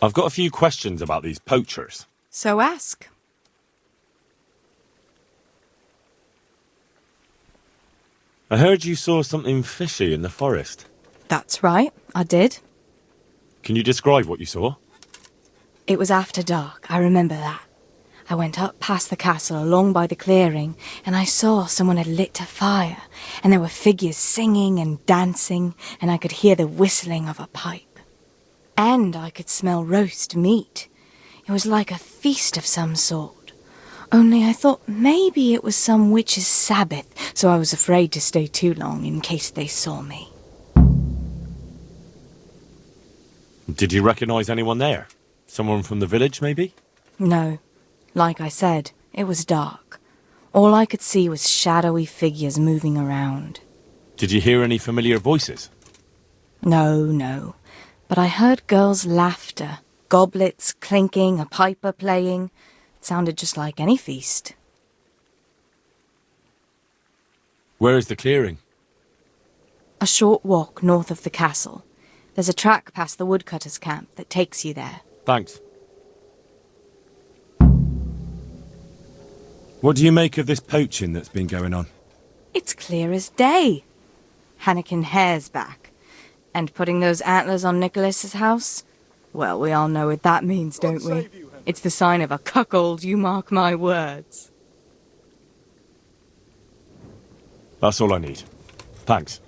I've got a few questions about these poachers. So ask. I heard you saw something fishy in the forest. That's right, I did. Can you describe what you saw? It was after dark, I remember that. I went up past the castle along by the clearing, and I saw someone had lit a fire, and there were figures singing and dancing, and I could hear the whistling of a pipe. And I could smell roast meat. It was like a feast of some sort. Only I thought maybe it was some witch's Sabbath, so I was afraid to stay too long in case they saw me. Did you recognize anyone there? Someone from the village, maybe? No. Like I said, it was dark. All I could see was shadowy figures moving around. Did you hear any familiar voices? No. But I heard girls' laughter, goblets clinking, a piper playing. It sounded just like any feast. Where is the clearing? A short walk north of the castle. There's a track past the woodcutter's camp that takes you there. Thanks. What do you make of this poaching that's been going on? It's clear as day. Hannikin Hare's back. And putting those antlers on Nicholas's house? Well, we all know what that means, don't we? It's the sign of a cuckold, you mark my words. That's all I need. Thanks.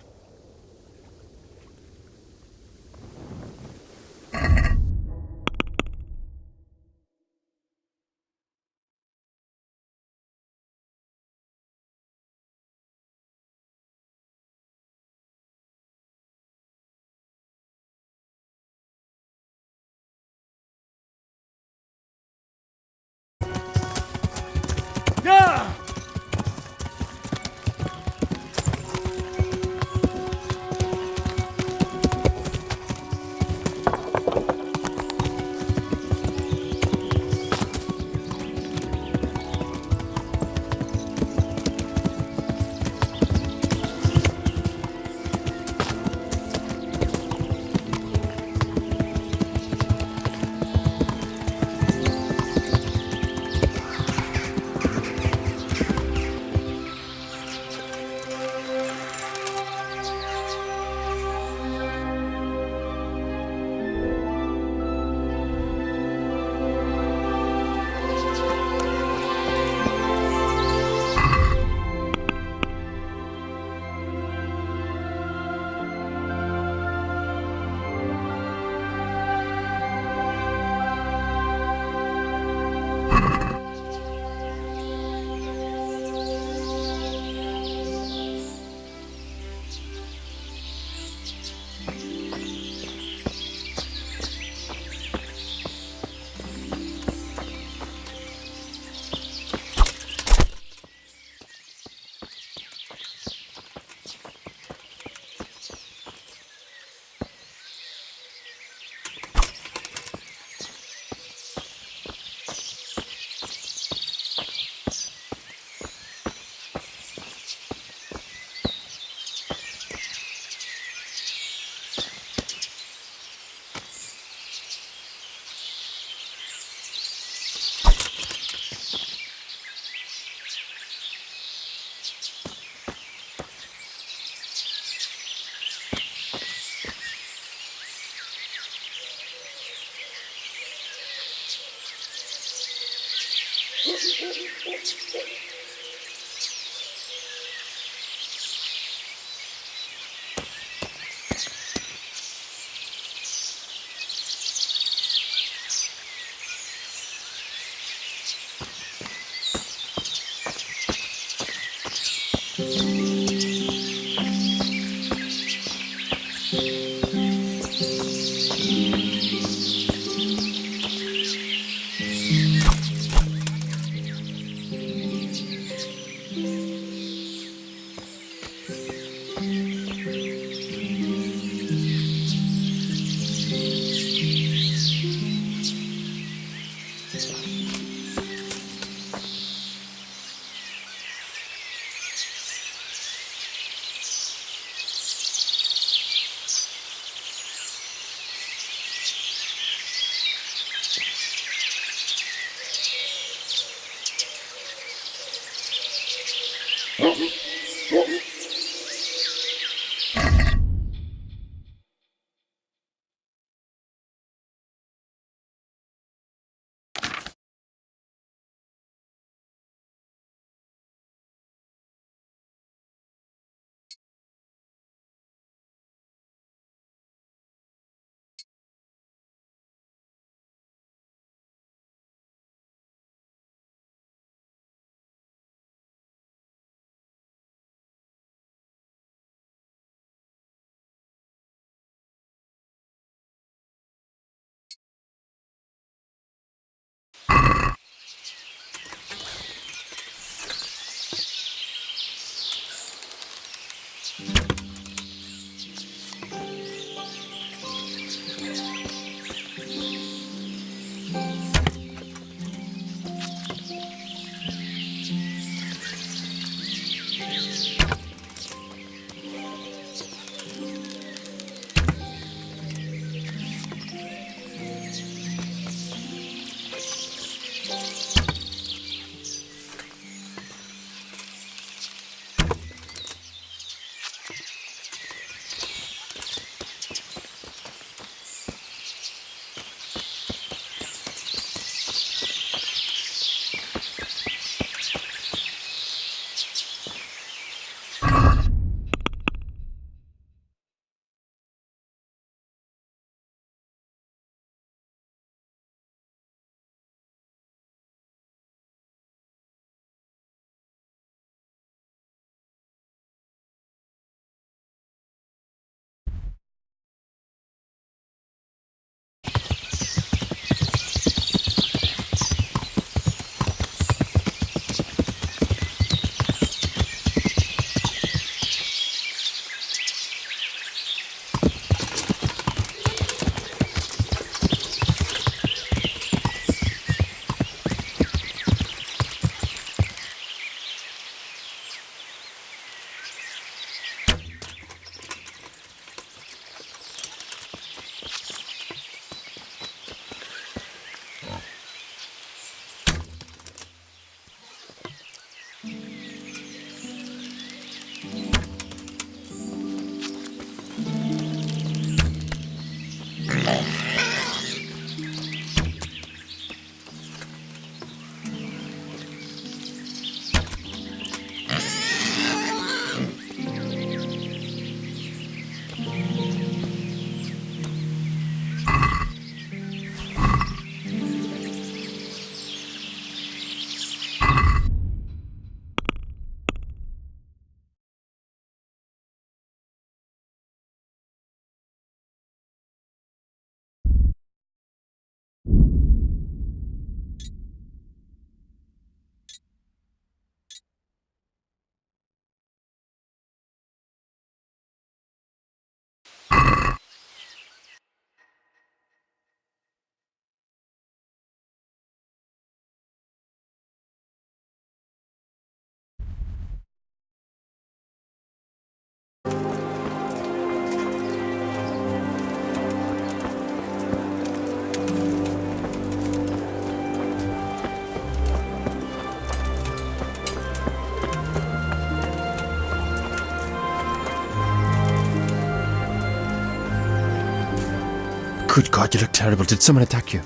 Good God, you look terrible. Did someone attack you?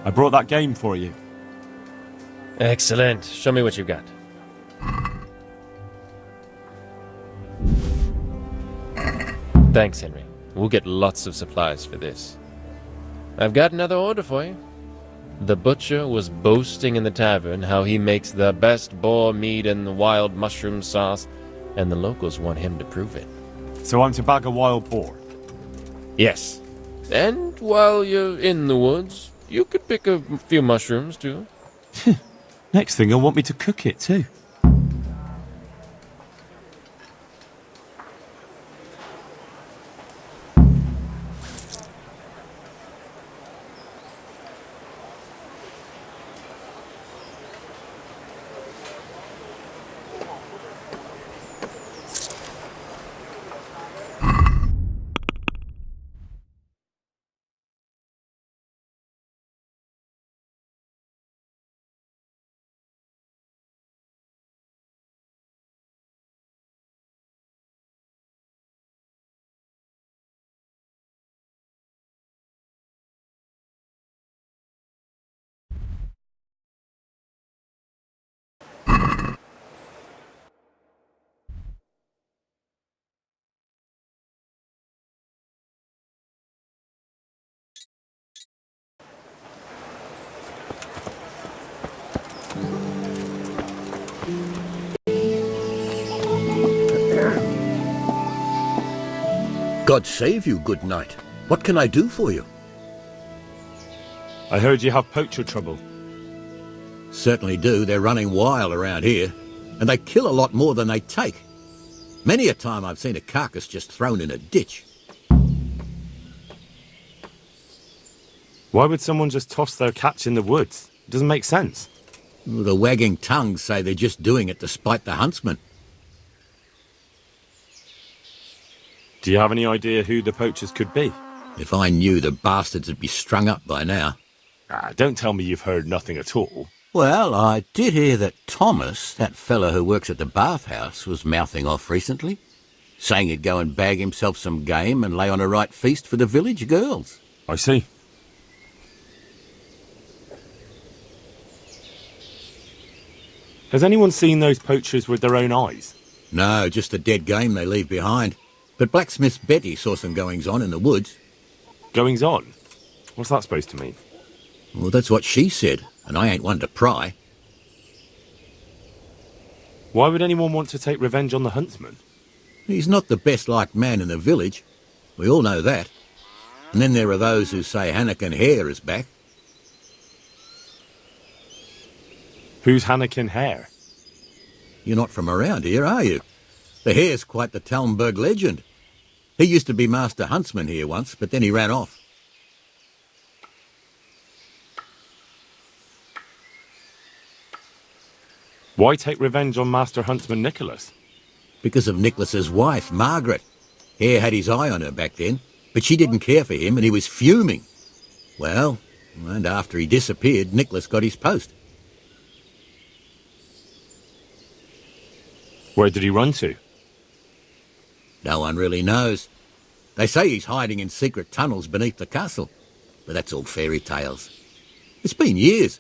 I brought that game for you. Excellent. Show me what you've got. Thanks, Henry. We'll get lots of supplies for this. I've got another order for you. The butcher was boasting in the tavern how he makes the best boar meat and the wild mushroom sauce, and the locals want him to prove it. So I'm to bag a wild boar. Yes. And while you're in the woods, you could pick a few mushrooms, too. Next thing, you'll want me to cook it, too. God save you, good knight. What can I do for you? I heard you have poacher trouble. Certainly do. They're running wild around here, and they kill a lot more than they take. Many a time I've seen a carcass just thrown in a ditch. Why would someone just toss their catch in the woods? It doesn't make sense. The wagging tongues say they're just doing it to spite the huntsman. Do you have any idea who the poachers could be? If I knew, the bastards would be strung up by now. Don't tell me you've heard nothing at all. Well, I did hear that Thomas, that fellow who works at the bathhouse, was mouthing off recently, saying he'd go and bag himself some game and lay on a right feast for the village girls. I see. Has anyone seen those poachers with their own eyes? No, just the dead game they leave behind. But blacksmith Betty saw some goings-on in the woods. Goings-on? What's that supposed to mean? Well, that's what she said, and I ain't one to pry. Why would anyone want to take revenge on the huntsman? He's not the best-liked man in the village. We all know that. And then there are those who say Hannikin Hare is back. Who's Hannikin Hare? You're not from around here, are you? The Hare's quite the Talmberg legend. He used to be master huntsman here once, but then he ran off. Why take revenge on Master Huntsman Nicholas? Because of Nicholas's wife, Margaret. Hare had his eye on her back then, but she didn't care for him and he was fuming. Well, and after he disappeared, Nicholas got his post. Where did he run to? No one really knows. They say he's hiding in secret tunnels beneath the castle, but that's all fairy tales. It's been years.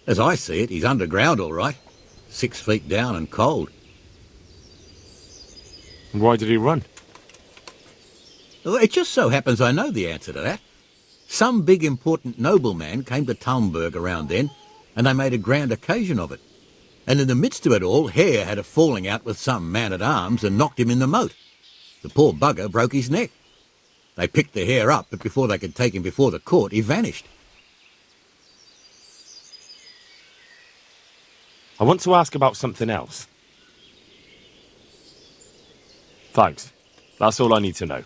As I see it, he's underground all right, 6 feet down and cold. And why did he run? Well, it just so happens I know the answer to that. Some big important nobleman came to Talmberg around then, and they made a grand occasion of it. And in the midst of it all, Hare had a falling out with some man-at-arms and knocked him in the moat. The poor bugger broke his neck. They picked the Hare up, but before they could take him before the court, he vanished. I want to ask about something else. Thanks. That's all I need to know.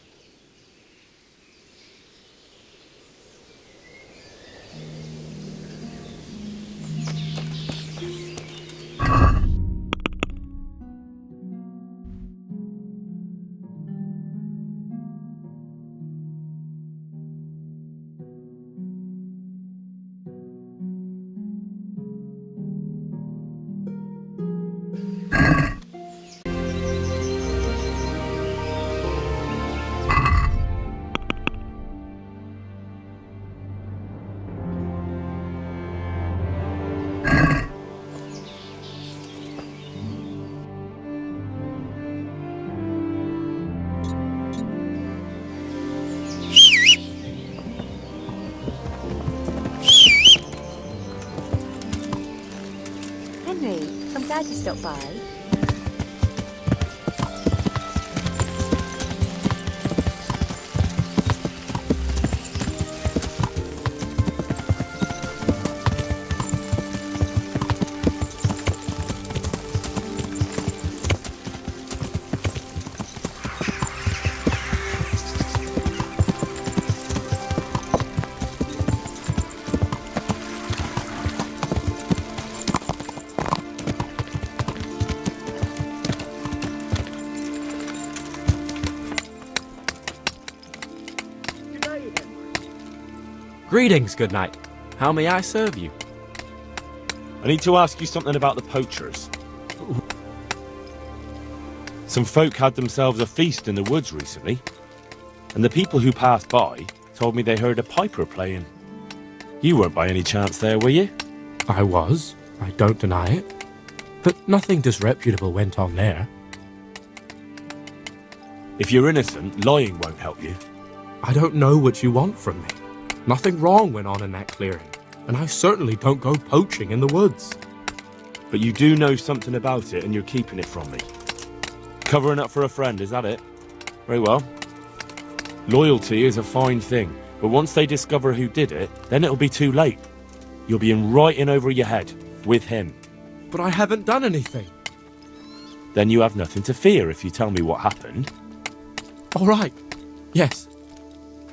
Henry, I'm glad you stopped by. Greetings, good knight. How may I serve you? I need to ask you something about the poachers. Some folk had themselves a feast in the woods recently, and the people who passed by told me they heard a piper playing. You weren't by any chance there, were you? I was. I don't deny it. But nothing disreputable went on there. If you're innocent, lying won't help you. I don't know what you want from me. Nothing wrong went on in that clearing, and I certainly don't go poaching in the woods. But you do know something about it and you're keeping it from me. Covering up for a friend, is that it? Very well. Loyalty is a fine thing, but once they discover who did it, then it'll be too late. You'll be right in over your head, with him. But I haven't done anything. Then you have nothing to fear if you tell me what happened. All right. Yes.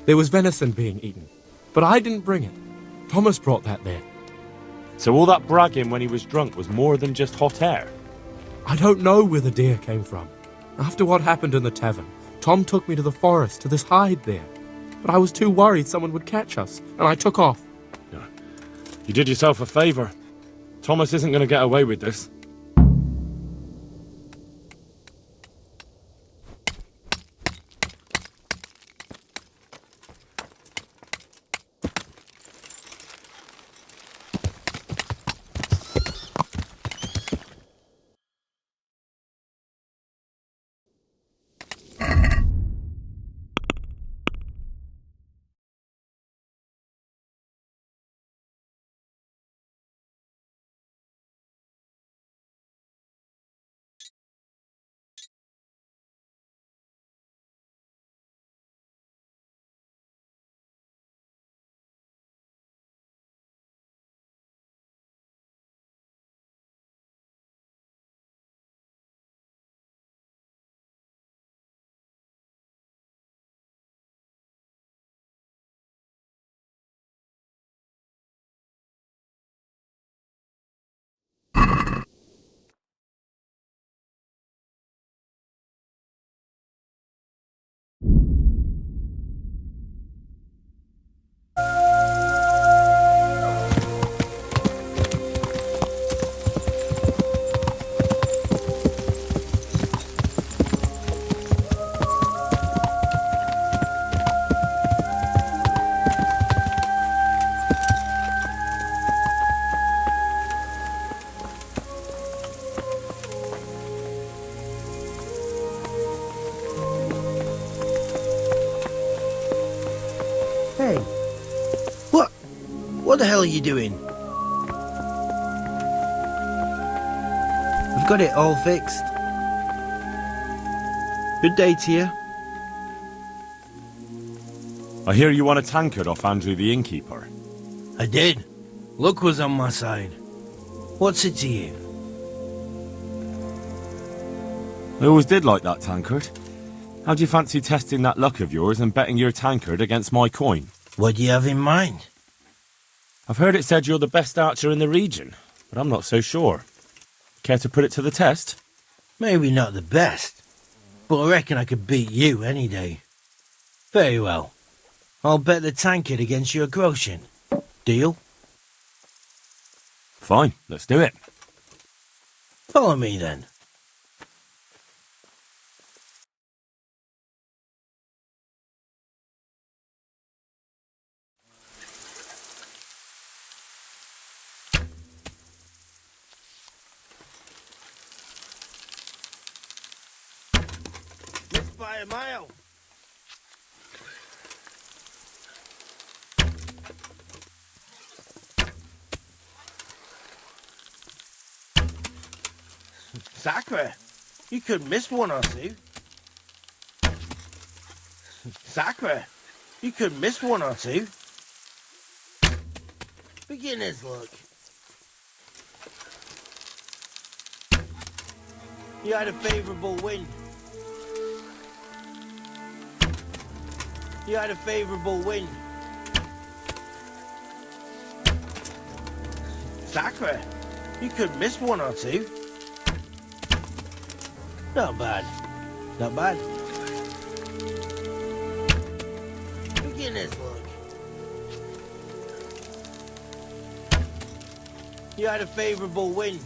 There was venison being eaten, but I didn't bring it. Thomas brought that there. So all that bragging when he was drunk was more than just hot air? I don't know where the deer came from. After what happened in the tavern, Tom took me to the forest to this hide there. But I was too worried someone would catch us, and I took off. You did yourself a favour. Thomas isn't going to get away with this. Hey. What the hell are you doing? We've got it all fixed. Good day to you. I hear you won a tankard off Andrew the innkeeper. I did. Luck was on my side. What's it to you? I always did like that tankard. How do you fancy testing that luck of yours and betting your tankard against my coin? What do you have in mind? I've heard it said you're the best archer in the region, but I'm not so sure. Care to put it to the test? Maybe not the best, but I reckon I could beat you any day. Very well. I'll bet the tankard against your groschen. Deal? Fine, let's do it. Follow me then. Missed by a mile. Sacre, you could miss one or two. Sacre, you could miss one or two. Beginner's luck. You had a favourable wind. You had a favourable wind. Sacre, you could miss one or two. Not bad. Not bad. Beginner's luck. You had a favourable wind.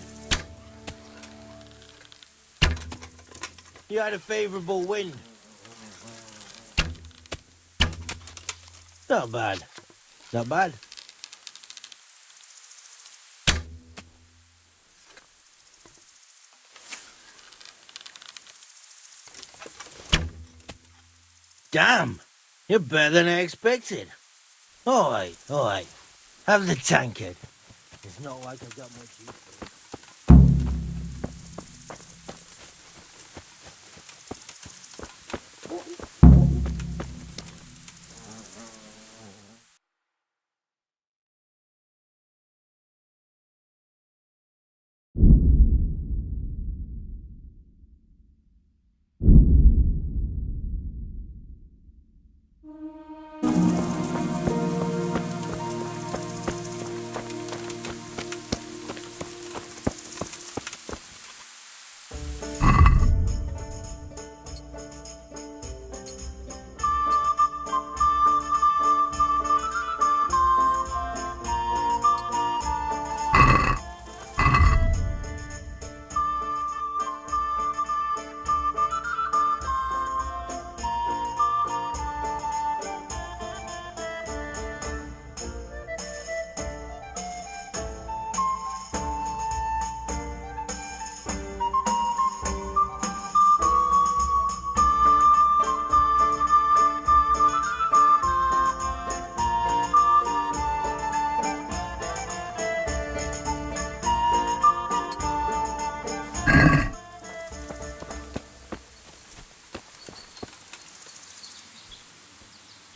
You had a favourable wind. Not bad. Not bad. Damn, you're better than I expected. All right. Have the tankard. It's not like I've got much use for it.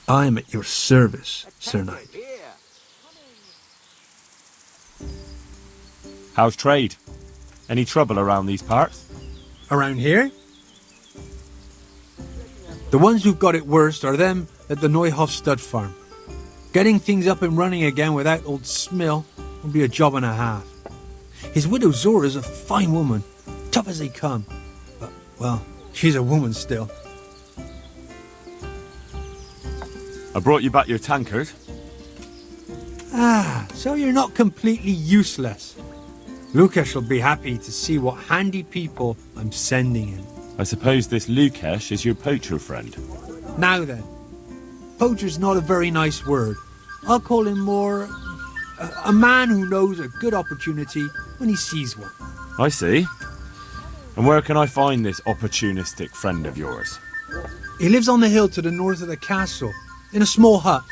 I'm at your service, Sir Knight. How's trade? Any trouble around these parts? Around here? The ones who've got it worst are them at the Neuhoff stud farm. Getting things up and running again without old Smill will be a job and a half. His widow Zora's a fine woman, tough as they come. But, well, she's a woman still. I brought you back your tankard. Ah, so you're not completely useless. Lukash will be happy to see what handy people I'm sending him. I suppose this Lukesh is your poacher friend. Now then, poacher's not a very nice word. I'll call him more a man who knows a good opportunity when he sees one. I see. And where can I find this opportunistic friend of yours? He lives on the hill to the north of the castle, in a small hut.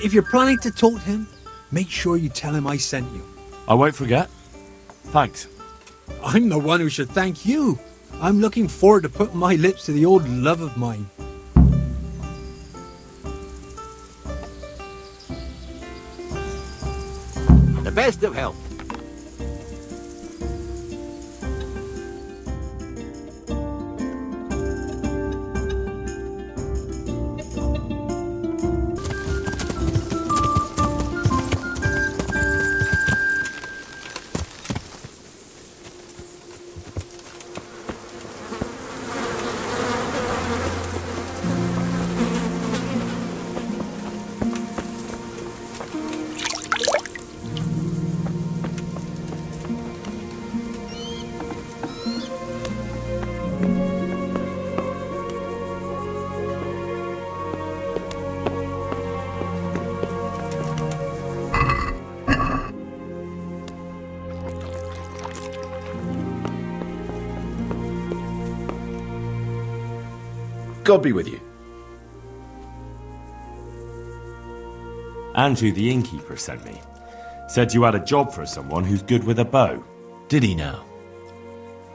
If you're planning to talk to him, make sure you tell him I sent you. I won't forget. Thanks. I'm the one who should thank you. I'm looking forward to putting my lips to the old love of mine. The best of health. God be with you. Andrew the innkeeper sent me. Said you had a job for someone who's good with a bow. Did he now?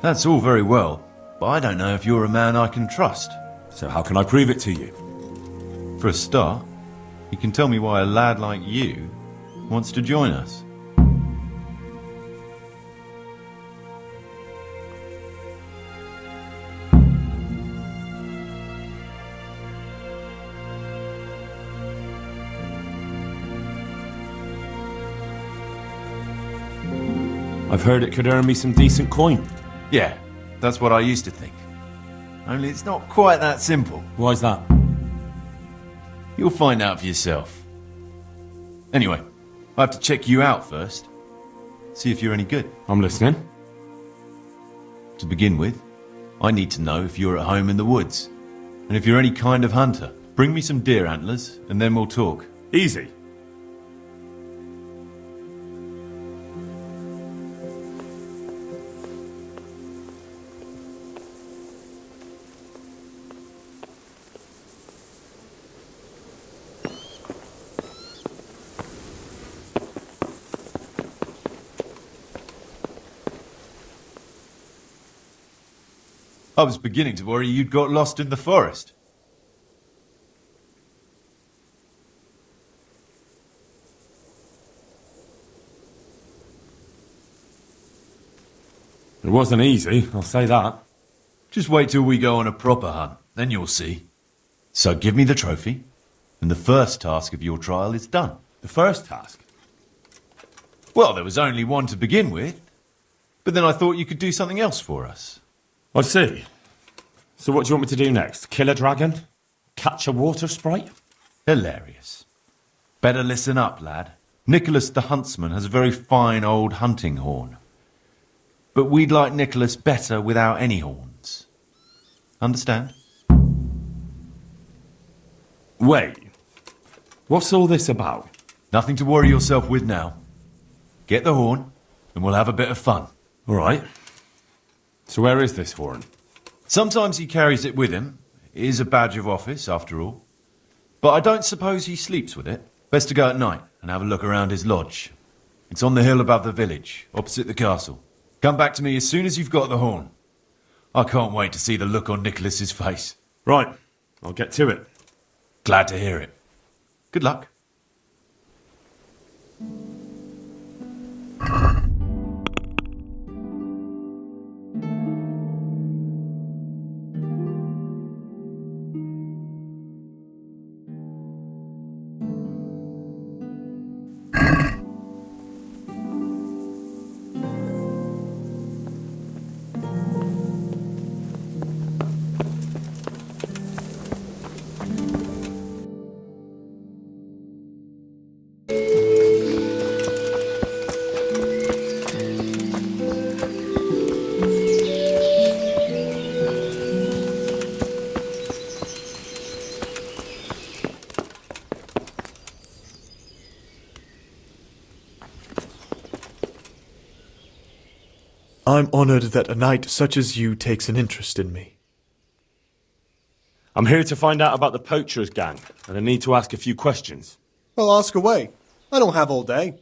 That's all very well, but I don't know if you're a man I can trust. So how can I prove it to you? For a start, you can tell me why a lad like you wants to join us. I've heard it could earn me some decent coin. Yeah, that's what I used to think. Only it's not quite that simple. Why's that? You'll find out for yourself. Anyway, I have to check you out first. See if you're any good. I'm listening. To begin with, I need to know if you're at home in the woods. And if you're any kind of hunter. Bring me some deer antlers, and then we'll talk. Easy. I was beginning to worry you'd got lost in the forest. It wasn't easy, I'll say that. Just wait till we go on a proper hunt, then you'll see. So give me the trophy, and the first task of your trial is done. The first task? Well, there was only one to begin with, but then I thought you could do something else for us. I see. So what do you want me to do next? Kill a dragon? Catch a water sprite? Hilarious. Better listen up, lad. Nicholas the huntsman has a very fine old hunting horn. But we'd like Nicholas better without any horns. Understand? Wait. What's all this about? Nothing to worry yourself with now. Get the horn, and we'll have a bit of fun. All right. So where is this horn? Sometimes he carries it with him. It is a badge of office, after all. But I don't suppose he sleeps with it. Best to go at night and have a look around his lodge. It's on the hill above the village, opposite the castle. Come back to me as soon as you've got the horn. I can't wait to see the look on Nicholas's face. Right. I'll get to it. Glad to hear it. Good luck. I'm honored that a knight such as you takes an interest in me. I'm here to find out about the poachers gang, and I need to ask a few questions. Well, ask away. I don't have all day.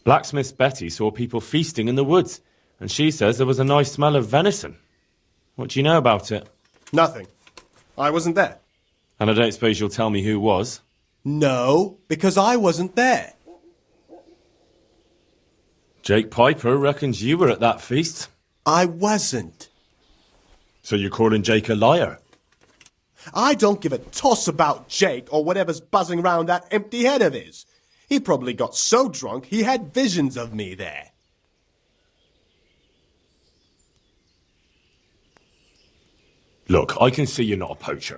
Blacksmith Betty saw people feasting in the woods, and she says there was a nice smell of venison. What do you know about it? Nothing. I wasn't there. And I don't suppose you'll tell me who was? No, because I wasn't there. Jake Piper reckons you were at that feast. I wasn't. So you're calling Jake a liar? I don't give a toss about Jake or whatever's buzzing around that empty head of his. He probably got so drunk he had visions of me there. Look, I can see you're not a poacher.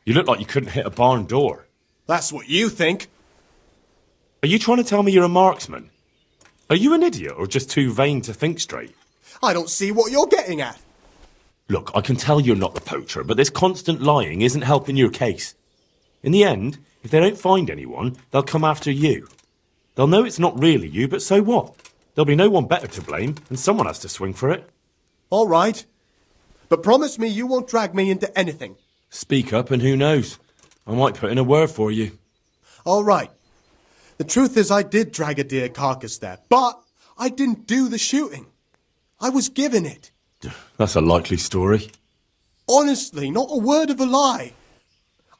You look like you couldn't hit a barn door. That's what you think. Are you trying to tell me you're a marksman? Are you an idiot or just too vain to think straight? I don't see what you're getting at. Look, I can tell you're not the poacher, but this constant lying isn't helping your case. In the end, if they don't find anyone, they'll come after you. They'll know it's not really you, but so what? There'll be no one better to blame, and someone has to swing for it. All right. But promise me you won't drag me into anything. Speak up and who knows? I might put in a word for you. All right. The truth is I did drag a deer carcass there, but I didn't do the shooting. I was given it. That's a likely story. Honestly, not a word of a lie.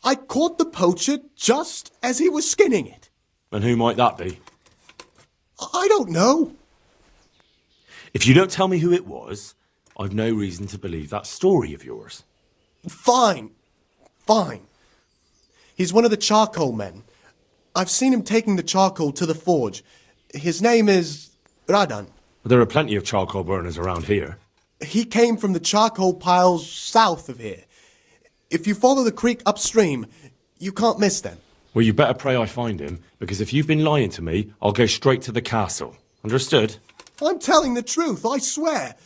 I caught the poacher just as he was skinning it. And who might that be? I don't know. If you don't tell me who it was, I've no reason to believe that story of yours. Fine. Fine. He's one of the charcoal men. I've seen him taking the charcoal to the forge. His name is Radan. There are plenty of charcoal burners around here. He came from the charcoal piles south of here. If you follow the creek upstream, you can't miss them. Well, you better pray I find him, because if you've been lying to me, I'll go straight to the castle. Understood? I'm telling the truth, I swear.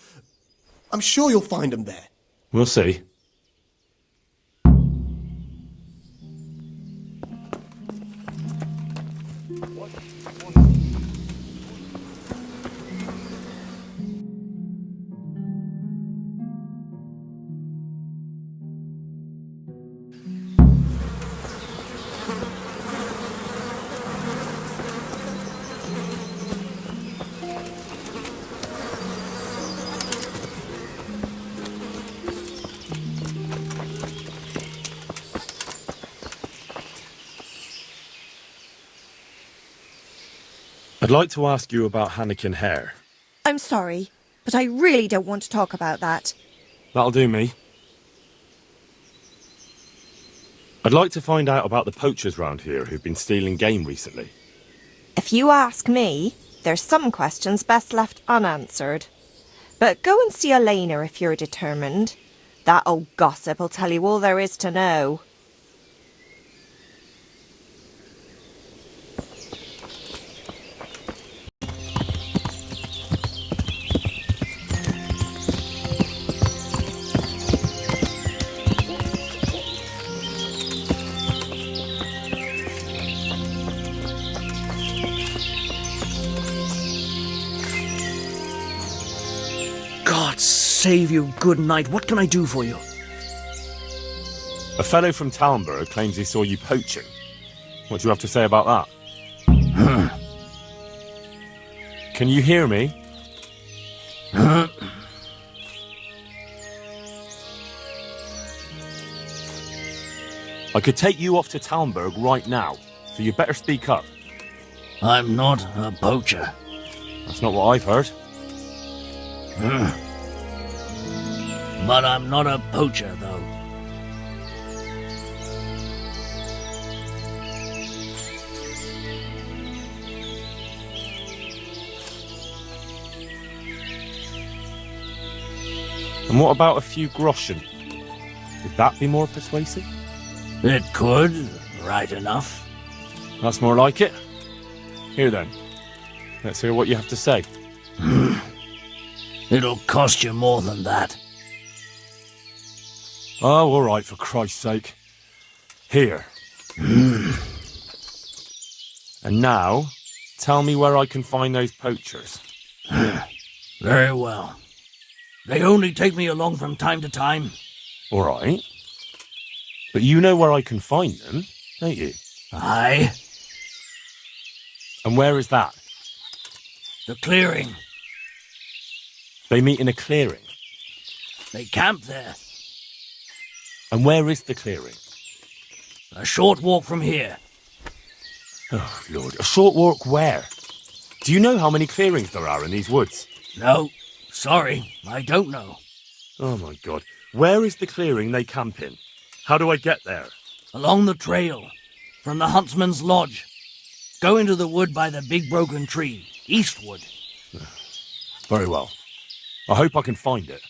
I'm sure you'll find him there. We'll see. I'd like to ask you about Hannikin Hare. I'm sorry, but I really don't want to talk about that. That'll do me. I'd like to find out about the poachers round here who've been stealing game recently. If you ask me, there's some questions best left unanswered. But go and see Elena if you're determined. That old gossip will tell you all there is to know. God save you, good knight. What can I do for you? A fellow from Talmberg claims he saw you poaching. What do you have to say about that? Can you hear me? I could take you off to Talmberg right now, so you better speak up. I'm not a poacher. That's not what I've heard. But I'm not a poacher, though. And what about a few groschen? Would that be more persuasive? It could, right enough. That's more like it. Here then. Let's hear what you have to say. It'll cost you more than that. Oh, all right, for Christ's sake. Here. And now, tell me where I can find those poachers. Very well. They only take me along from time to time. All right. But you know where I can find them, don't you? Aye. And where is that? The clearing. They meet in a clearing. They camp there. And where is the clearing? A short walk from here. Oh, Lord. A short walk where? Do you know how many clearings there are in these woods? No. Sorry, I don't know. Oh, my God. Where is the clearing they camp in? How do I get there? Along the trail. From the huntsman's lodge. Go into the wood by the big broken tree. Eastward. Very well. I hope I can find it.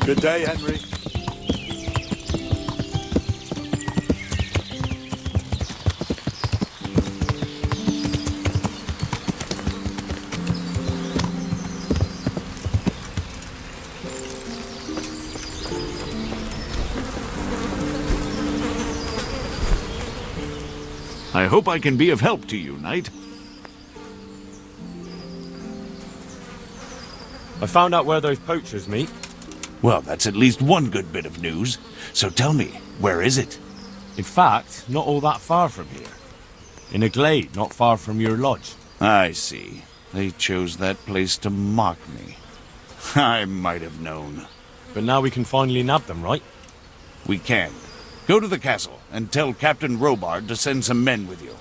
Good day, Henry. I hope I can be of help to you, Knight. I found out where those poachers meet. Well, that's at least one good bit of news. So tell me, where is it? In fact, not all that far from here. In a glade not far from your lodge. I see. They chose that place to mock me. I might have known. But now we can finally nab them, right? We can. Go to the castle and tell Captain Robard to send some men with you.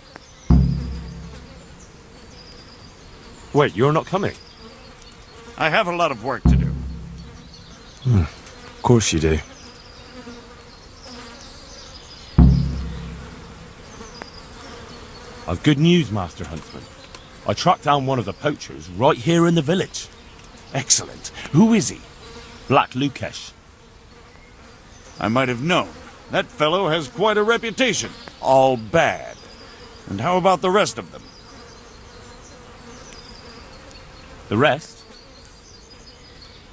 Wait, you're not coming? I have a lot of work to do. Of course you do. I've good news, Master Huntsman. I tracked down one of the poachers right here in the village. Excellent. Who is he? Black Lukesh. I might have known. That fellow has quite a reputation. All bad. And how about the rest of them? The rest?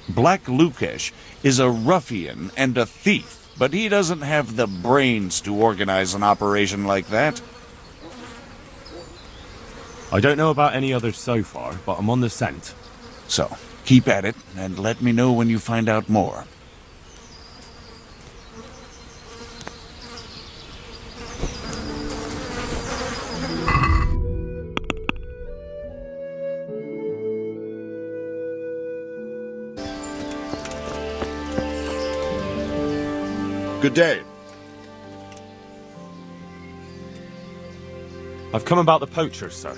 Black Lukesh is a ruffian and a thief, but he doesn't have the brains to organize an operation like that. I don't know about any others so far, but I'm on the scent. So, keep at it, and let me know when you find out more. Good day. I've come about the poachers, sir.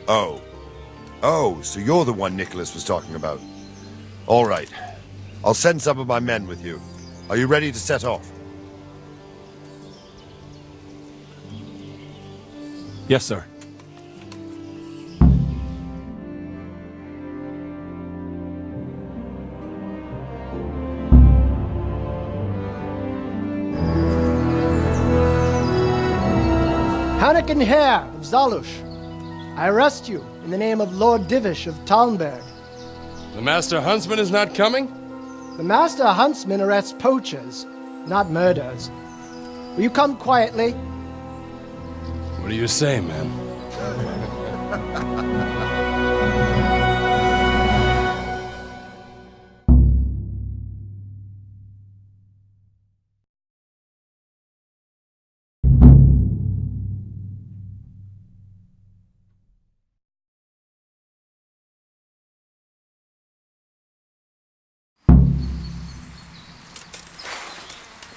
Oh. Oh, so you're the one Nicholas was talking about. All right. I'll send some of my men with you. Are you ready to set off? Yes, sir. Hannikin Hare of Zalush, I arrest you in the name of Lord Divish of Talmberg. The Master Huntsman is not coming? The Master Huntsman arrests poachers, not murderers. Will you come quietly? What do you say, man?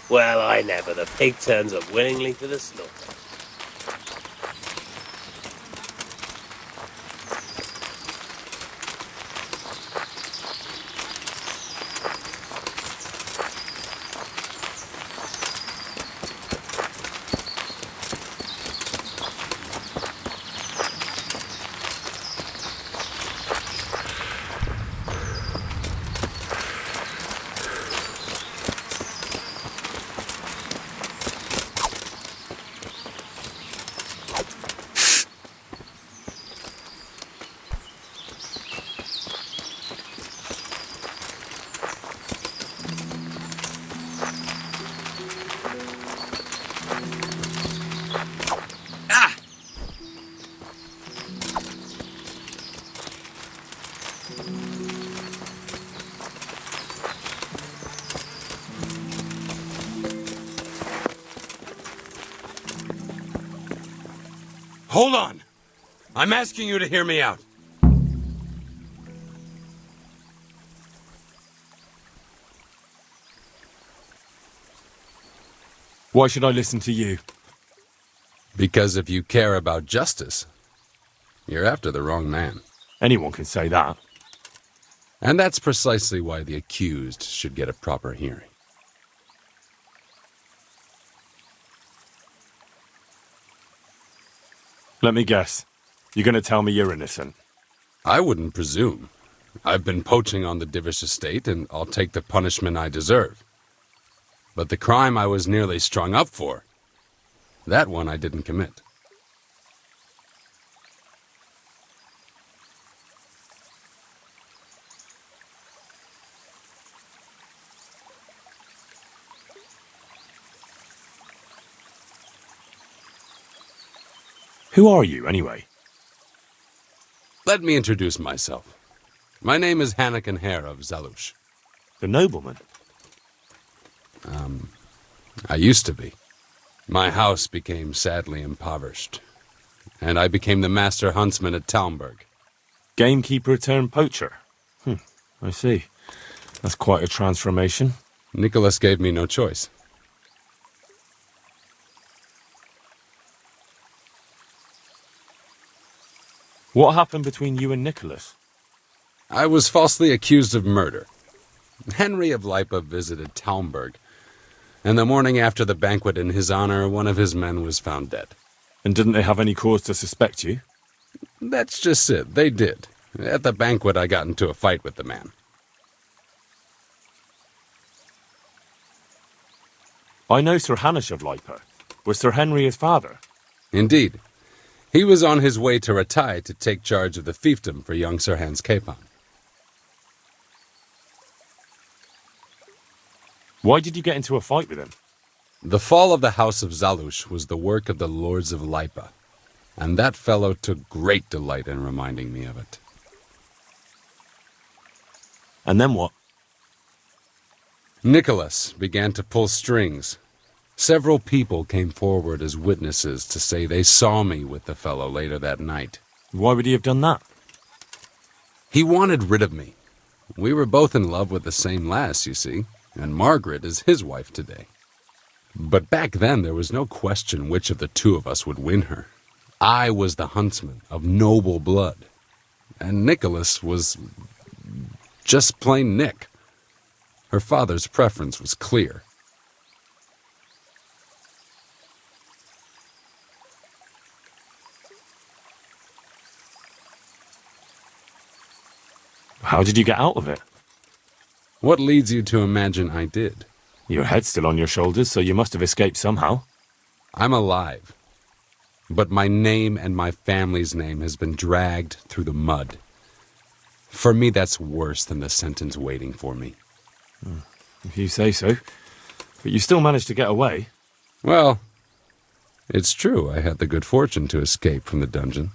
Well, I never. The pig turns up willingly for the slaughter. Hold on! I'm asking you to hear me out. Why should I listen to you? Because if you care about justice, you're after the wrong man. Anyone can say that. And that's precisely why the accused should get a proper hearing. Let me guess. You're going to tell me you're innocent? I wouldn't presume. I've been poaching on the Divish estate, and I'll take the punishment I deserve. But the crime I was nearly strung up for, that one I didn't commit. Who are you, anyway? Let me introduce myself. My name is Hanakin Hare of Zalush. The nobleman? I used to be. My house became sadly impoverished, and I became the master huntsman at Talmberg. Gamekeeper turned poacher? I see. That's quite a transformation. Nicholas gave me no choice. What happened between you and Nicholas? I was falsely accused of murder. Henry of Lipa visited Talmberg, and the morning after the banquet in his honor, one of his men was found dead. And didn't they have any cause to suspect you? That's just it. They did. At the banquet, I got into a fight with the man. I know Sir Hanish of Lipa. Was Sir Henry his father? Indeed. He was on his way to Ratai to take charge of the fiefdom for young Sir Hans Capon. Why did you get into a fight with him? The fall of the House of Zalush was the work of the Lords of Lipa, and that fellow took great delight in reminding me of it. And then what? Nicholas began to pull strings. Several people came forward as witnesses to say they saw me with the fellow later that night. Why would he have done that? He wanted rid of me. We were both in love with the same lass, you see, and Margaret is his wife today. But back then there was no question which of the two of us would win her. I was the huntsman of noble blood, and Nicholas was just plain Nick. Her father's preference was clear. How did you get out of it? What leads you to imagine I did? Your head's still on your shoulders, so you must have escaped somehow. I'm alive. But my name and my family's name has been dragged through the mud. For me, that's worse than the sentence waiting for me. If you say so. But you still managed to get away. Well, it's true I had the good fortune to escape from the dungeon.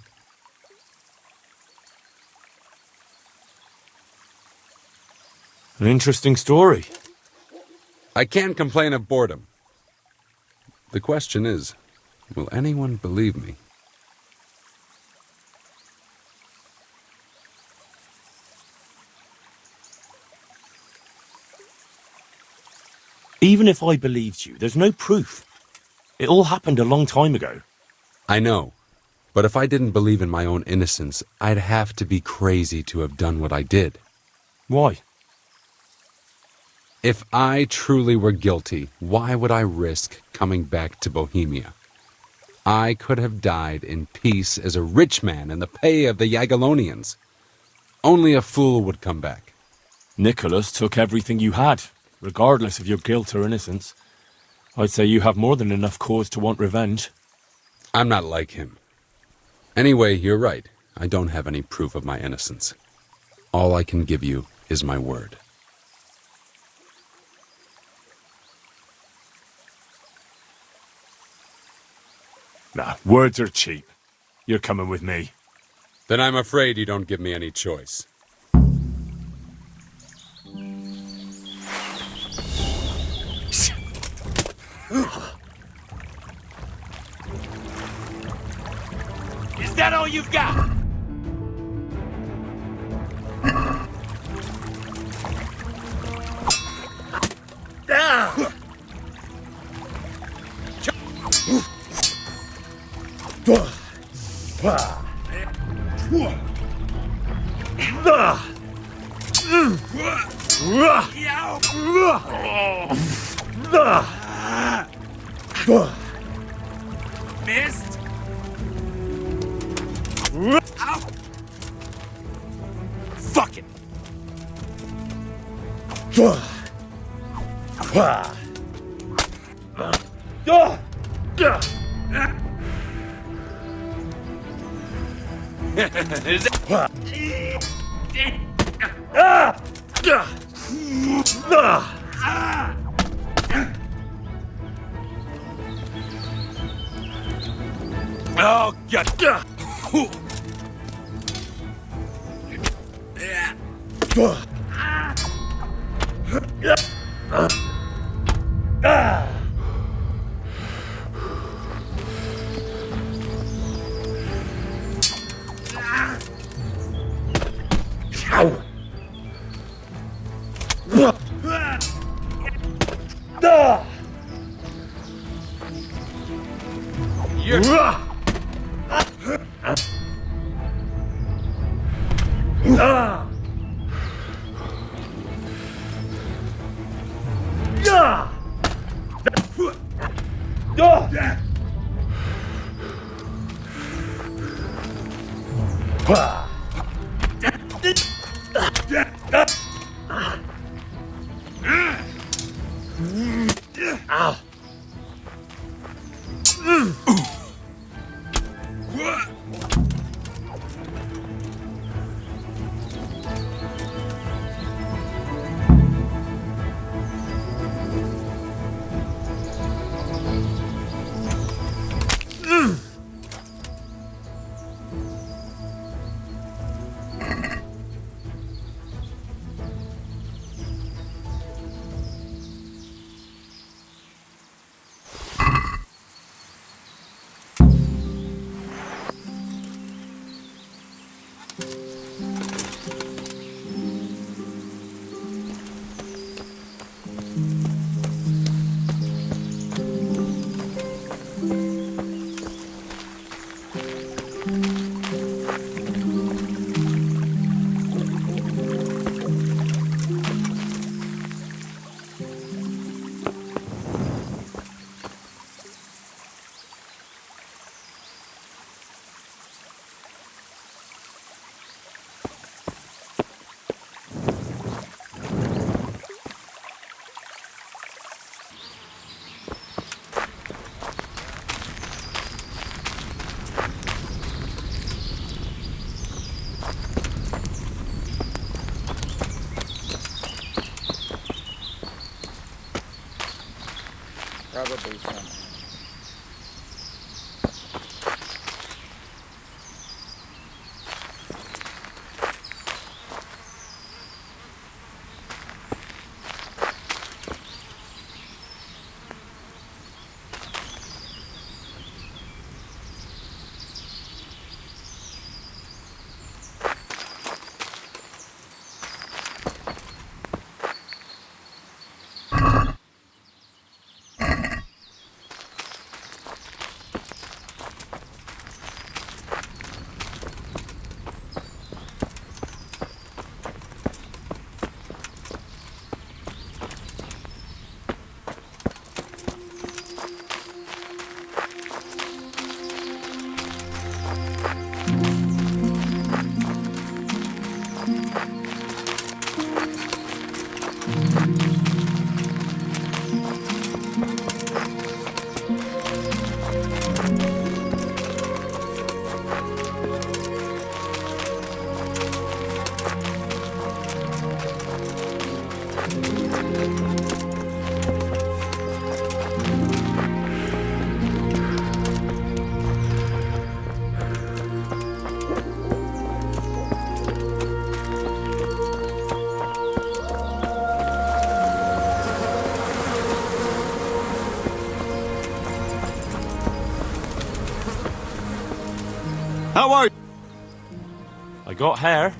An interesting story. I can't complain of boredom. The question is, will anyone believe me? Even if I believed you, there's no proof. It all happened a long time ago. I know. But if I didn't believe in my own innocence, I'd have to be crazy to have done what I did. Why? If I truly were guilty, why would I risk coming back to Bohemia? I could have died in peace as a rich man in the pay of the Jagiellonians. Only a fool would come back. Nicholas took everything you had, regardless of your guilt or innocence. I'd say you have more than enough cause to want revenge. I'm not like him. Anyway, you're right. I don't have any proof of my innocence. All I can give you is my word. Nah, words are cheap. You're coming with me. Then I'm afraid you don't give me any choice. Is that all you've got? Missed. Ow. Fuck it. Is Oh, God. Ow. Probably some. I got Hare.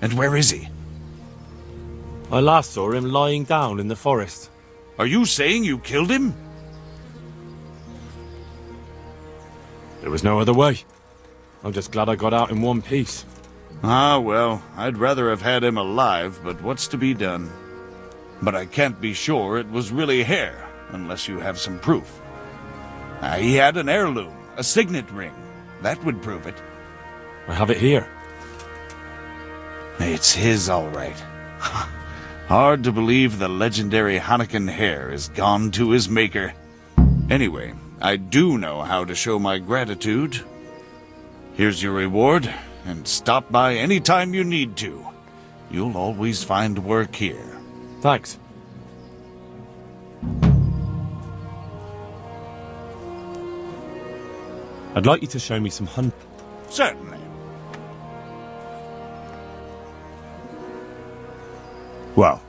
And where is he? I last saw him lying down in the forest. Are you saying you killed him? There was no other way. I'm just glad I got out in one piece. Ah, well, I'd rather have had him alive, but what's to be done? But I can't be sure it was really Hare, unless you have some proof. He had an heirloom, a signet ring. That would prove it. I have it here. It's his, all right. Hard to believe the legendary Hanukkah Hare is gone to his maker. Anyway, I do know how to show my gratitude. Here's your reward, and stop by any time you need to. You'll always find work here. Thanks. I'd like you to show me some hunt. Certainly. Well,